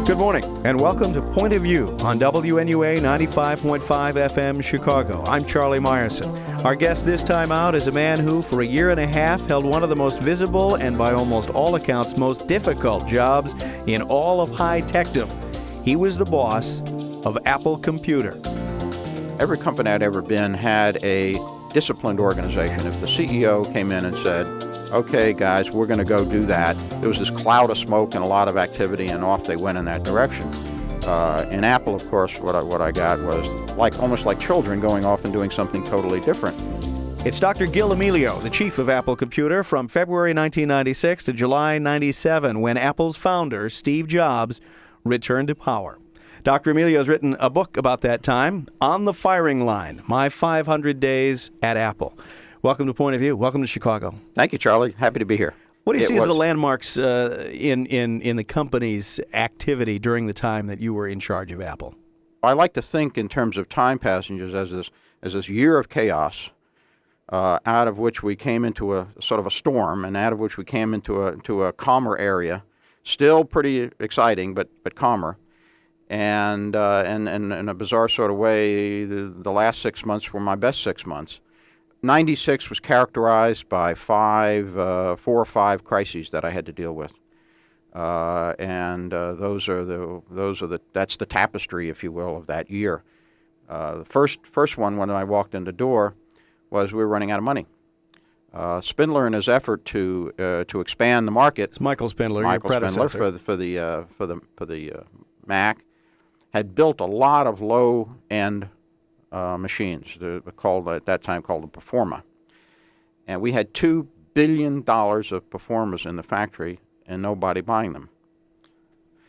Good morning, and welcome to Point of View on WNUA 95.5 FM Chicago. I'm Charlie Meyerson. Our guest this time out is a man who, for a year and a half, held one of the most visible and, by almost all accounts, most difficult jobs in all of high-techdom. He was the boss of Apple Computer. Every company I'd ever been had a disciplined organization. If the CEO came in and said, okay, guys, we're going to go do that, there was this cloud of smoke and a lot of activity, and off they went in that direction. In Apple, of course, what I got was almost like children going off and doing something totally different. It's Dr. Gil Amelio, the chief of Apple Computer, from February 1996 to July 97, when Apple's founder, Steve Jobs, returned to power. Dr. Amelio has written a book about that time, On the Firing Line, My 500 Days at Apple. Welcome to Point of View. Welcome to Chicago. Thank you, Charlie. Happy to be here. What do you see as the landmarks in the company's activity during the time that you were in charge of Apple? I like to think in terms of time passengers as this year of chaos, out of which we came into a sort of a storm, and out of which we came into a calmer area. Still pretty exciting, but calmer. And in a bizarre sort of way, the last 6 months were my best 6 months. 96 was characterized by four or five crises that I had to deal with, that's the tapestry, if you will, of that year. The first one, when I walked in the door, was we were running out of money. Spindler, in his effort to expand the market, it's Michael Spindler, your predecessor, for the Mac, had built a lot of low-end machines, called at that time called the Performa, and we had $2 billion of Performas in the factory, and nobody buying them.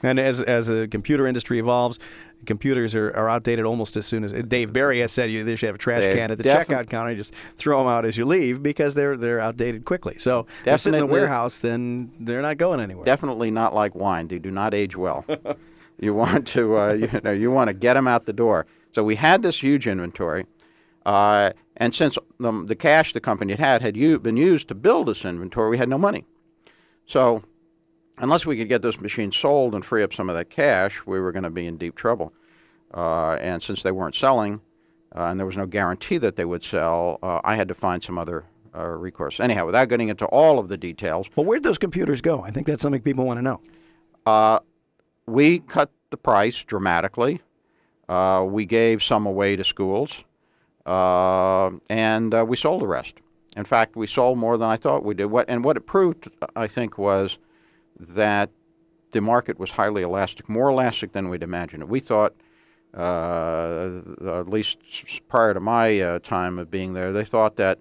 And as the computer industry evolves, computers are outdated almost as soon as Dave Barry has said they should have a trash can at the checkout counter. You just throw them out as you leave because they're outdated quickly. So if they're sitting in a warehouse, then they're not going anywhere. Definitely not like wine. They do not age well. You want to you want to get them out the door. So we had this huge inventory, and since the cash the company had been used to build this inventory, we had no money. So unless we could get those machines sold and free up some of that cash, we were going to be in deep trouble. And since they weren't selling, and there was no guarantee that they would sell, I had to find some other recourse. Anyhow, without getting into all of the details. Well, where'd those computers go? I think that's something people want to know. We cut the price dramatically. We gave some away to schools, and we sold the rest. In fact, we sold more than I thought we did. What it proved, I think, was that the market was highly elastic, more elastic than we'd imagined. We thought, at least prior to my time of being there, they thought that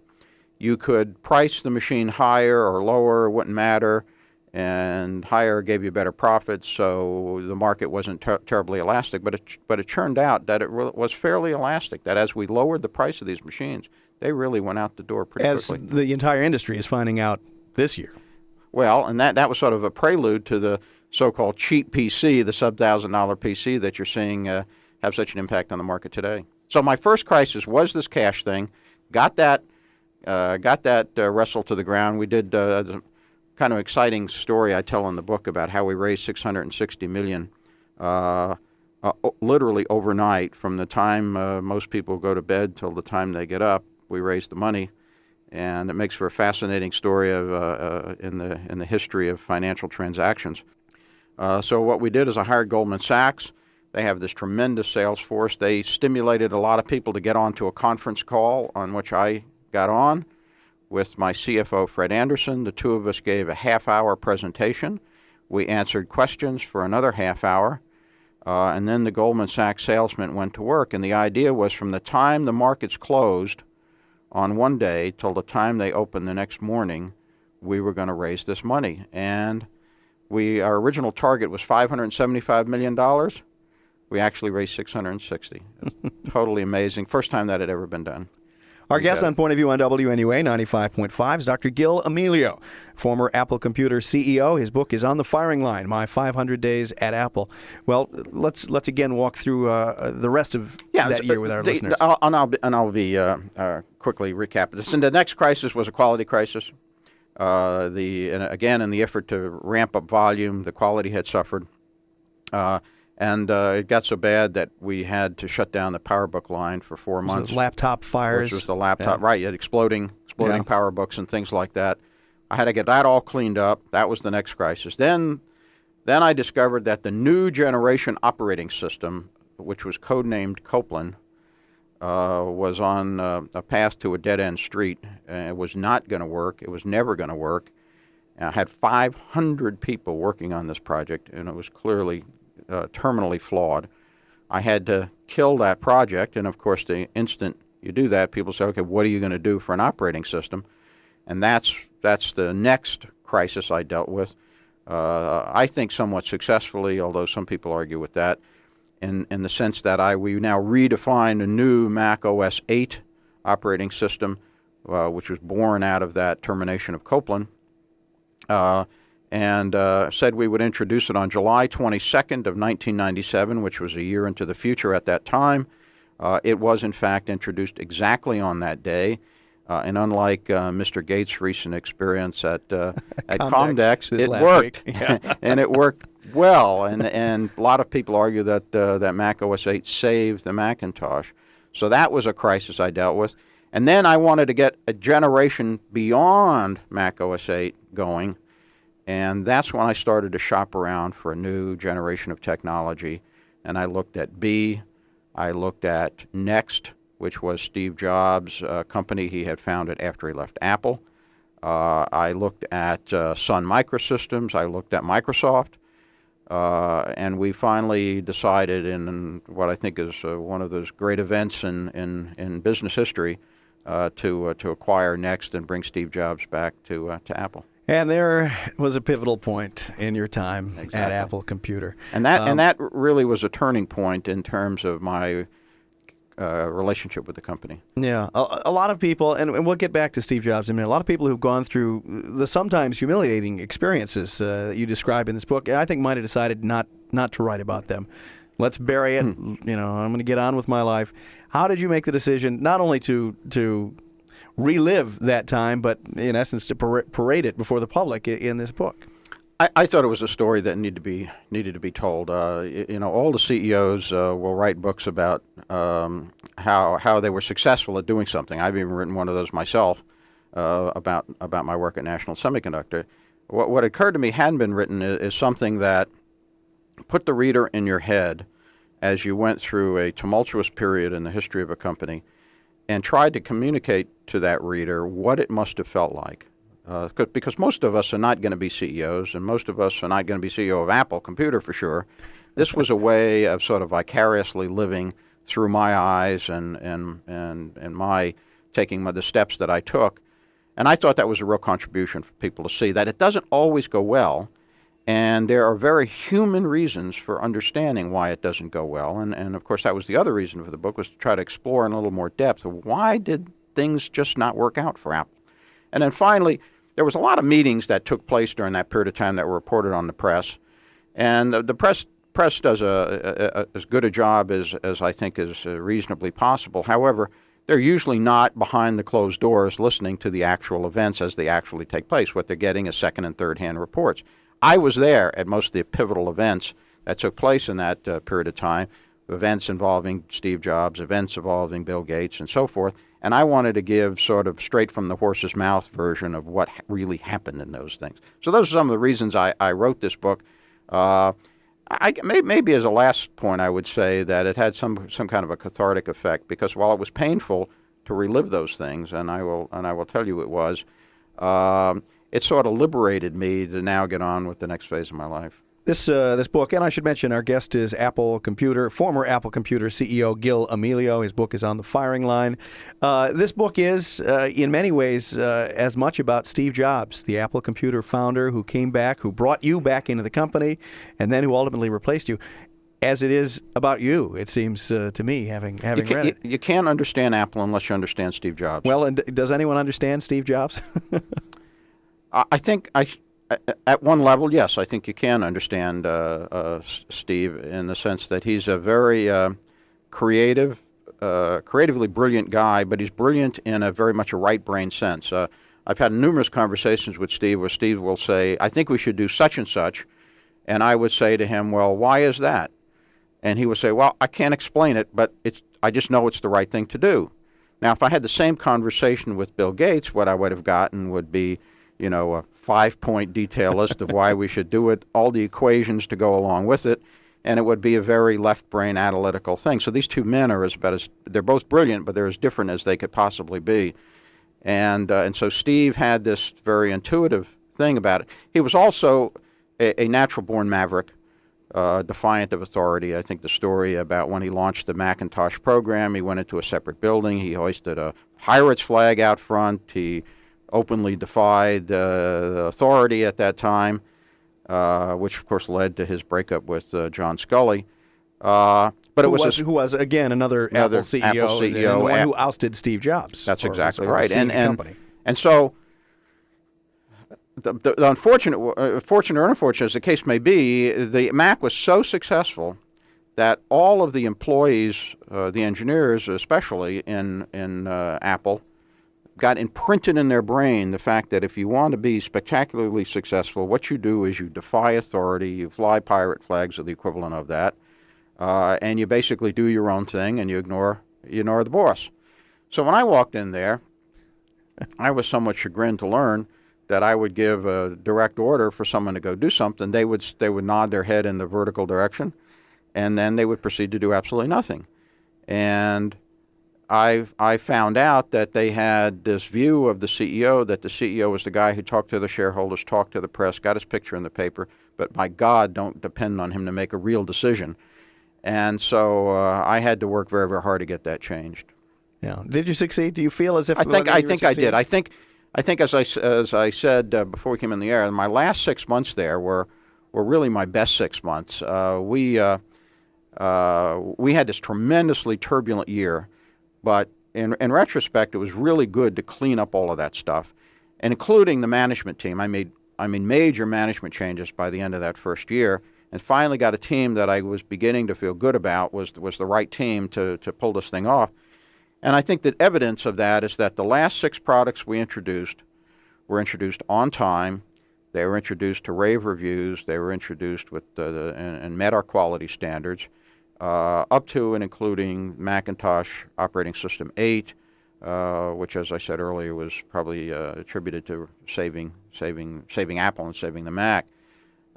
you could price the machine higher or lower, it wouldn't matter, and higher gave you better profits, so the market wasn't terribly elastic. But it turned out that it was fairly elastic, that as we lowered the price of these machines, they really went out the door pretty quickly. As the entire industry is finding out this year. Well, and that was sort of a prelude to the so-called cheap PC, the sub-$1,000 PC that you're seeing have such an impact on the market today. So my first crisis was this cash thing. Got that wrestle to the ground. We did kind of exciting story I tell in the book about how we raised $660 million literally overnight. From the time most people go to bed till the time they get up, we raised the money, and it makes for a fascinating story of in the history of financial transactions. So what we did is I hired Goldman Sachs. They have this tremendous sales force. They stimulated a lot of people to get onto a conference call on which I got on with my CFO, Fred Anderson. The two of us gave a half-hour presentation. We answered questions for another half hour, and then the Goldman Sachs salesman went to work. And the idea was from the time the markets closed on one day till the time they opened the next morning, we were going to raise this money. And our original target was $575 million. We actually raised $660. It's totally amazing. First time that had ever been done. Our guest on Point of View on WNUA 95.5 is Dr. Gil Amelio, former Apple Computer CEO. His book is On the Firing Line, My 500 Days at Apple. Well, let's again walk through the rest of that year with our listeners. I'll be quickly recap this. And the next crisis was a quality crisis. Again, in the effort to ramp up volume, the quality had suffered. And it got so bad that we had to shut down the PowerBook line for 4 months. Laptop fires. Which was the laptop, right? You had exploding PowerBooks and things like that. I had to get that all cleaned up. That was the next crisis. Then I discovered that the new generation operating system, which was codenamed Copeland, was on a path to a dead-end street. It was not going to work. It was never going to work. I had 500 people working on this project, and it was clearly terminally flawed. I had to kill that project, and of course, the instant you do that, people say, okay, what are you going to do for an operating system? And that's the next crisis I dealt with. I think somewhat successfully, although some people argue with that, in the sense that we now redefined a new Mac OS 8 operating system, which was born out of that termination of Copeland, and said we would introduce it on July 22nd of 1997, which was a year into the future at that time. It was, in fact, introduced exactly on that day. And unlike Mr. Gates' recent experience at Comdex, it worked, and it worked well. And a lot of people argue that that Mac OS 8 saved the Macintosh. So that was a crisis I dealt with. And then I wanted to get a generation beyond Mac OS 8 going, and that's when I started to shop around for a new generation of technology. And I looked at B, I looked at Next, which was Steve Jobs' company he had founded after he left Apple. I looked at Sun Microsystems. I looked at Microsoft. And we finally decided in what I think is one of those great events in business history to acquire Next and bring Steve Jobs back to Apple. And there was a pivotal point in your time at Apple Computer. And that really was a turning point in terms of my relationship with the company. Yeah, a lot of people, and we'll get back to Steve Jobs in a minute, a lot of people who've gone through the sometimes humiliating experiences that you describe in this book, I think might have decided not to write about them. Let's bury it. I'm going to get on with my life. How did you make the decision not only to relive that time, but in essence to parade it before the public in this book? I thought it was a story that needed to be told. All the CEOs will write books about how they were successful at doing something. I've even written one of those myself about my work at National Semiconductor. What occurred to me hadn't been written is something that put the reader in your head as you went through a tumultuous period in the history of a company, and tried to communicate to that reader what it must have felt like. Because most of us are not going to be CEOs, and most of us are not going to be CEO of Apple Computer for sure. This was a way of sort of vicariously living through my eyes and my taking the steps that I took. And I thought that was a real contribution for people to see that it doesn't always go well, and there are very human reasons for understanding why it doesn't go well. And of course, that was the other reason for the book, was to try to explore in a little more depth of why did things just not work out for Apple. And then finally, there was a lot of meetings that took place during that period of time that were reported on the press. And the press does as good a job as I think is reasonably possible. However, they're usually not behind the closed doors listening to the actual events as they actually take place. What they're getting is second and third hand reports. I was there at most of the pivotal events that took place in that period of time, events involving Steve Jobs, events involving Bill Gates, and so forth. And I wanted to give sort of straight from the horse's mouth version of what really happened in those things. So those are some of the reasons I wrote this book. Maybe as a last point, I would say that it had some kind of a cathartic effect, because while it was painful to relive those things, and I will tell you it was, it sort of liberated me to now get on with the next phase of my life. This book, and I should mention our guest is former Apple Computer CEO Gil Amelio. His book is on the firing line. This book is, in many ways, as much about Steve Jobs, the Apple Computer founder who came back, who brought you back into the company, and then who ultimately replaced you, as it is about you, it seems to me, having read it. You can't understand Apple unless you understand Steve Jobs. Well, and does anyone understand Steve Jobs? I think at one level, yes, I think you can understand Steve in the sense that he's a very creatively brilliant guy, but he's brilliant in a very much a right-brain sense. I've had numerous conversations with Steve where Steve will say, I think we should do such and such, And I would say to him, well, why is that? And he would say, well, I can't explain it, but I just know it's the right thing to do. Now, if I had the same conversation with Bill Gates, what I would have gotten would be, a 5-point detail list of why we should do it, all the equations to go along with it, and it would be a very left-brain analytical thing. So these two men are they're both brilliant, but they're as different as they could possibly be. And so Steve had this very intuitive thing about it. He was also a natural-born maverick, defiant of authority. I think the story about when he launched the Macintosh program, he went into a separate building. He hoisted a pirate's flag out front. He openly defied the authority at that time, which, of course, led to his breakup with John Scully. But who was again another Apple CEO, and the one who ousted Steve Jobs. That's exactly right. And so the unfortunate, fortunate or unfortunate as the case may be, the Mac was so successful that all of the employees, the engineers especially in Apple, got imprinted in their brain the fact that if you want to be spectacularly successful, what you do is you defy authority, you fly pirate flags or the equivalent of that, and you basically do your own thing and you ignore the boss. So when I walked in there, I was somewhat chagrined to learn that I would give a direct order for someone to go do something. They would nod their head in the vertical direction, and then they would proceed to do absolutely nothing. And I found out that they had this view of the CEO, that the CEO was the guy who talked to the shareholders, talked to the press, got his picture in the paper, but by God, don't depend on him to make a real decision. And so I had to work very, very hard to get that changed. Yeah. Did you succeed? Do you feel as if I think I did. I think as I said before we came in the air, my last 6 months there were really my best 6 months. We had this tremendously turbulent year, but in retrospect, it was really good to clean up all of that stuff, and including the management team. I made major management changes by the end of that first year, and finally got a team that I was beginning to feel good about was the right team to pull this thing off. And I think that evidence of that is that the last 6 products we introduced were introduced on time. They were introduced to rave reviews. They were introduced with and met our quality standards, up to and including Macintosh operating system 8, which, as I said earlier, was probably attributed to saving Apple and saving the Mac.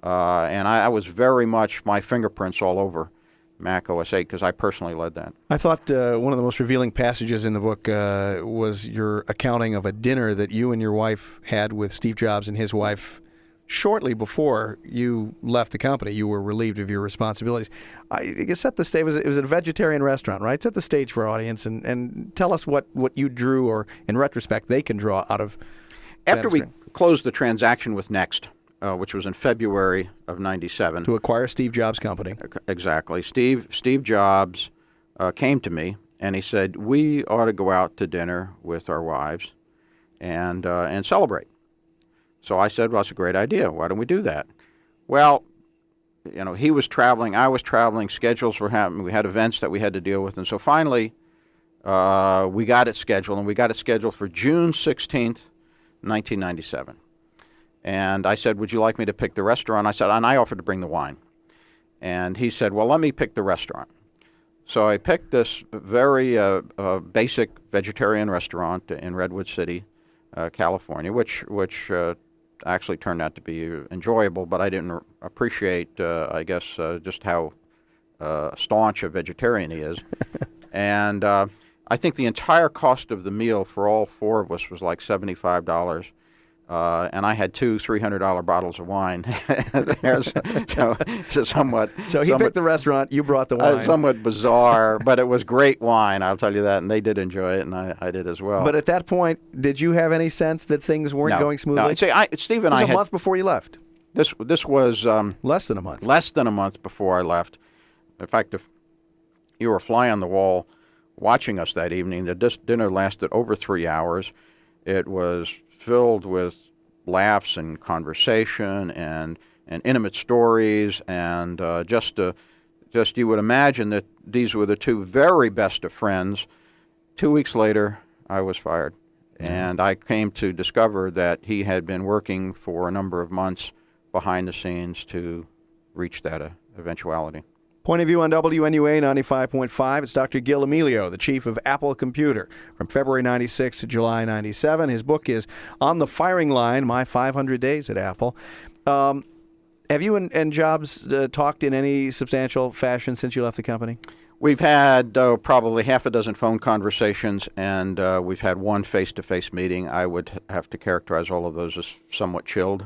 And I was very much my fingerprints all over Mac OS 8 because I personally led that. I thought one of the most revealing passages in the book was your accounting of a dinner that you and your wife had with Steve Jobs and his wife shortly before you left the company. You were relieved of your responsibilities. I guess set the stage. It was a vegetarian restaurant, right? Set the stage for our audience and tell us what you drew, or in retrospect, they can draw out of after we closed the transaction with Next, which was in February of '97. To acquire Steve Jobs' company. Exactly. Steve Jobs came to me, and he said, we ought to go out to dinner with our wives and celebrate. So I said, well, that's a great idea. Why don't we do that? Well, he was traveling, I was traveling, schedules were happening, we had events that we had to deal with, and so finally we got it scheduled, and we got it scheduled for June 16th, 1997. And I said, would you like me to pick the restaurant? I said, and I offered to bring the wine. And he said, well, let me pick the restaurant. So I picked this very basic vegetarian restaurant in Redwood City, California, which actually turned out to be enjoyable, but I didn't appreciate, I guess, just how staunch a vegetarian he is. And I think the entire cost of the meal for all 4 of us was like $75. And I had 2 $300 bottles of wine. So he picked the restaurant, you brought the wine. Somewhat bizarre, but it was great wine, I'll tell you that, and they did enjoy it, and I did as well. But at that point, did you have any sense that things weren't going smoothly? No. See, Steve and I had... It was a month before you left. This was... less than a month. Less than a month before I left. In fact, if you were a fly on the wall watching us that evening, the dinner lasted over 3 hours. It was filled with laughs and conversation and intimate stories, and just you would imagine that these were the 2 very best of friends. 2 weeks later, I was fired, and I came to discover that he had been working for a number of months behind the scenes to reach that eventuality. Point of View on WNUA 95.5. It's Dr. Gil Amelio, the chief of Apple Computer, from February 96 to July 97. His book is On the Firing Line, My 500 Days at Apple. Have you and Jobs talked in any substantial fashion since you left the company? We've had probably half a dozen phone conversations, and we've had one face-to-face meeting. I would have to characterize all of those as somewhat chilled,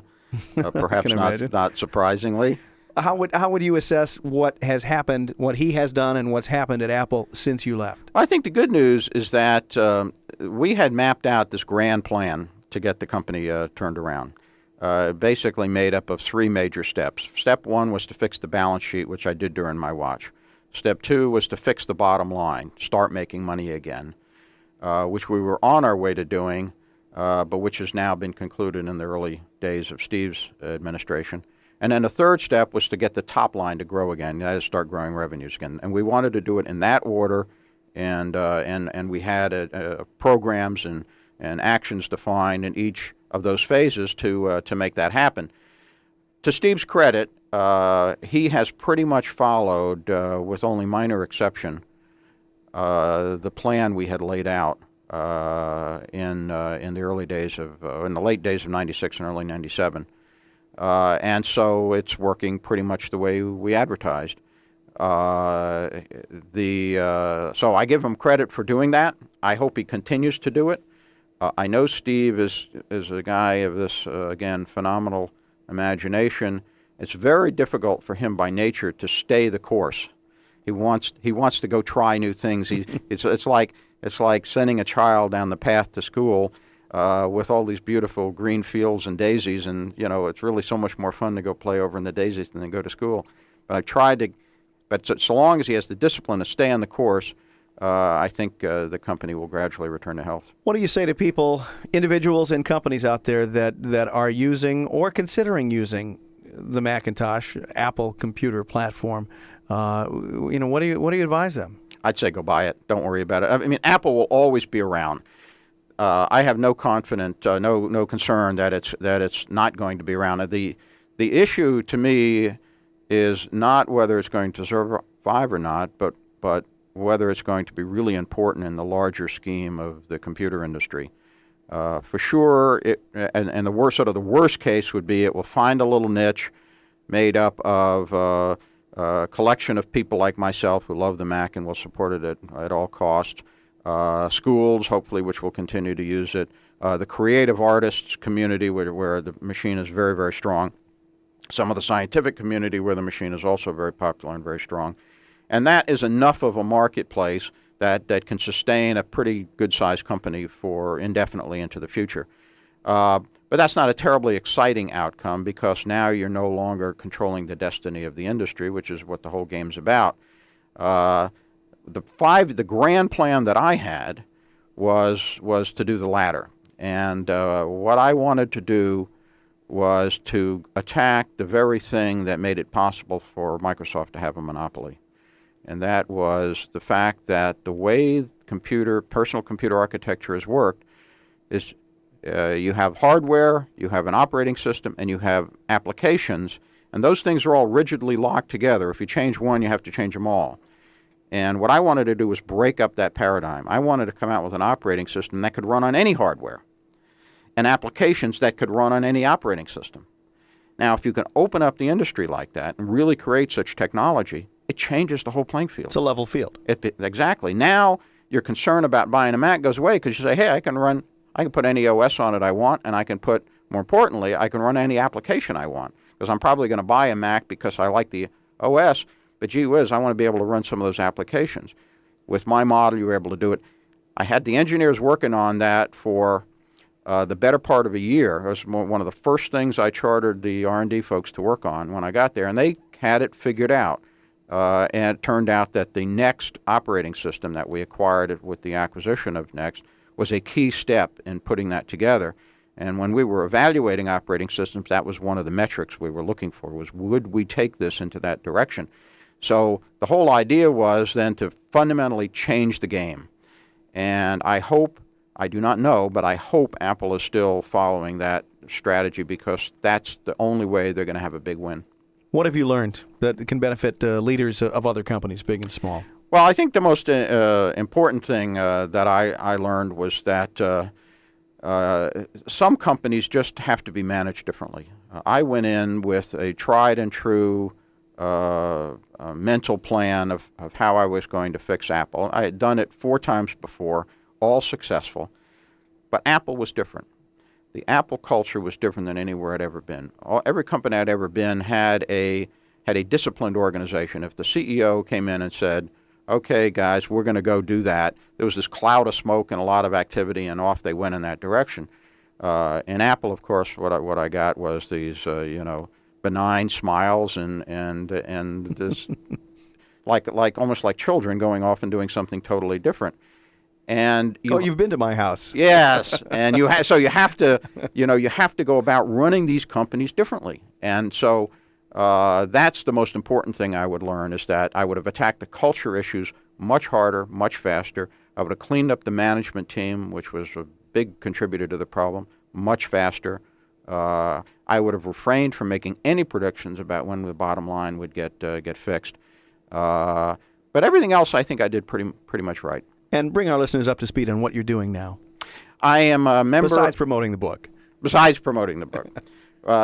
perhaps not surprisingly. How would you assess what has happened, what he has done, and what's happened at Apple since you left? I think the good news is that we had mapped out this grand plan to get the company turned around. Basically made up of three major steps. Step one was to fix the balance sheet, which I did during my watch. Step two was to fix the bottom line, start making money again, which we were on our way to doing, but which has now been concluded in the early days of Steve's administration. And then the third step was to get the top line to grow again, that is, start growing revenues again. And we wanted to do it in that order, and we had programs and actions defined in each of those phases to make that happen. To Steve's credit, he has pretty much followed, with only minor exception, the plan we had laid out in the early days in the late days of '96 and early '97. And so it's working pretty much the way we advertised. So I give him credit for doing that. I hope he continues to do it. I know Steve is a guy of this, again, phenomenal imagination. It's very difficult for him by nature to stay the course. He wants to go try new things. It's like sending a child down the path to school with all these beautiful green fields and daisies, and it's really so much more fun to go play over in the daisies than to go to school. But I've tried to, but so long as he has the discipline to stay on the course, I think the company will gradually return to health. What do you say to people, individuals and companies out there that are using or considering using the Macintosh Apple computer platform? What do you advise them? I'd say go buy it. Don't worry about it. I mean, Apple will always be around. I have no concern that it's not going to be around. The issue to me is not whether it's going to survive or not, but whether it's going to be really important in the larger scheme of the computer industry. For sure, and the worst case would be it will find a little niche made up of a collection of people like myself who love the Mac and will support it at all costs. Schools, hopefully, which will continue to use it. The creative artists community, where the machine is very, very strong. Some of the scientific community, where the machine is also very popular and very strong. And that is enough of a marketplace that can sustain a pretty good-sized company for indefinitely into the future. But that's not a terribly exciting outcome, because now you're no longer controlling the destiny of the industry, which is what the whole game's about. The grand plan that I had was to do the latter. And what I wanted to do was to attack the very thing that made it possible for Microsoft to have a monopoly. And that was the fact that the way personal computer architecture has worked is you have hardware, you have an operating system, and you have applications, and those things are all rigidly locked together. If you change one, you have to change them all. And what I wanted to do was break up that paradigm. I wanted to come out with an operating system that could run on any hardware and applications that could run on any operating system. Now, if you can open up the industry like that and really create such technology, it changes the whole playing field. It's a level field. Exactly. Now, your concern about buying a Mac goes away, because you say, hey, I can put any OS on it I want, and I can put, more importantly, I can run any application I want, because I'm probably going to buy a Mac because I like the OS, but gee whiz, I want to be able to run some of those applications. With my model, you were able to do it. I had the engineers working on that for the better part of a year. It was one of the first things I chartered the R&D folks to work on when I got there, and they had it figured out. And it turned out that the Next operating system that we acquired with the acquisition of Next was a key step in putting that together. And when we were evaluating operating systems, that was one of the metrics we were looking for, was would we take this into that direction? So the whole idea was then to fundamentally change the game. And I do not know, but I hope Apple is still following that strategy, because that's the only way they're going to have a big win. What have you learned that can benefit leaders of other companies, big and small? Well, I think the most important thing that I learned was that some companies just have to be managed differently. I went in with a tried and true mental plan of how I was going to fix Apple. I had done it 4 times before, all successful, but Apple was different. The Apple culture was different than anywhere I'd ever been. Every company I'd ever been had a disciplined organization. If the CEO came in and said, "Okay, guys, we're going to go do that," there was this cloud of smoke and a lot of activity, and off they went in that direction. In Apple, of course, what I got was these, benign smiles and this like almost like children going off and doing something totally different. And you've been to my house. Yes, and you have to go about running these companies differently. And so that's the most important thing I would learn, is that I would have attacked the culture issues much harder, much faster. I would have cleaned up the management team, which was a big contributor to the problem, much faster. I would have refrained from making any predictions about when the bottom line would get fixed. But everything else, I think I did pretty much right. And bring our listeners up to speed on what you're doing now. I am a member. Besides promoting the book.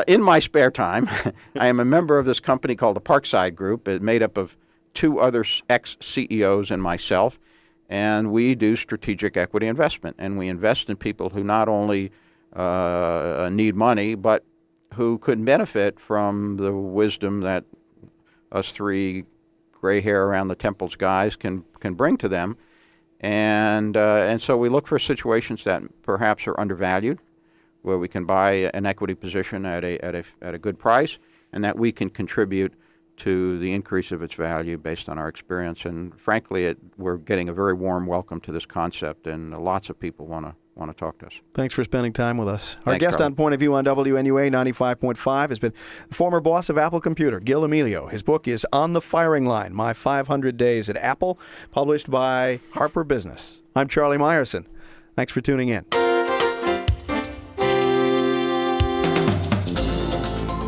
In my spare time, I am a member of this company called the Parkside Group. It's made up of 2 other ex-CEOs and myself, and we do strategic equity investment. And we invest in people who not only need money, but who could benefit from the wisdom that us 3 gray hair around the temples guys can bring to them. And so we look for situations that perhaps are undervalued, where we can buy an equity position at a good price, and that we can contribute to the increase of its value based on our experience. And frankly, we're getting a very warm welcome to this concept, and lots of people want to talk to us. Thanks for spending time with us. Our Thanks, guest Charlie. on Point of View on WNUA 95.5 has been the former boss of Apple Computer, Gil Amelio. His book is On the Firing Line, My 500 Days at Apple, published by Harper Business. I'm Charlie Meyerson. Thanks for tuning in.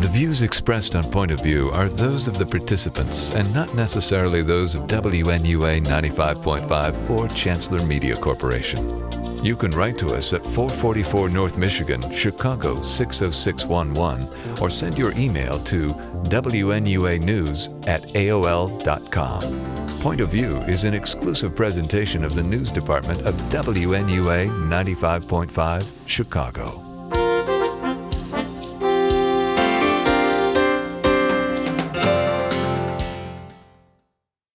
The views expressed on Point of View are those of the participants and not necessarily those of WNUA 95.5 or Chancellor Media Corporation. You can write to us at 444 North Michigan, Chicago 60611, or send your email to wnuanews@aol.com. Point of View is an exclusive presentation of the news department of WNUA 95.5 Chicago.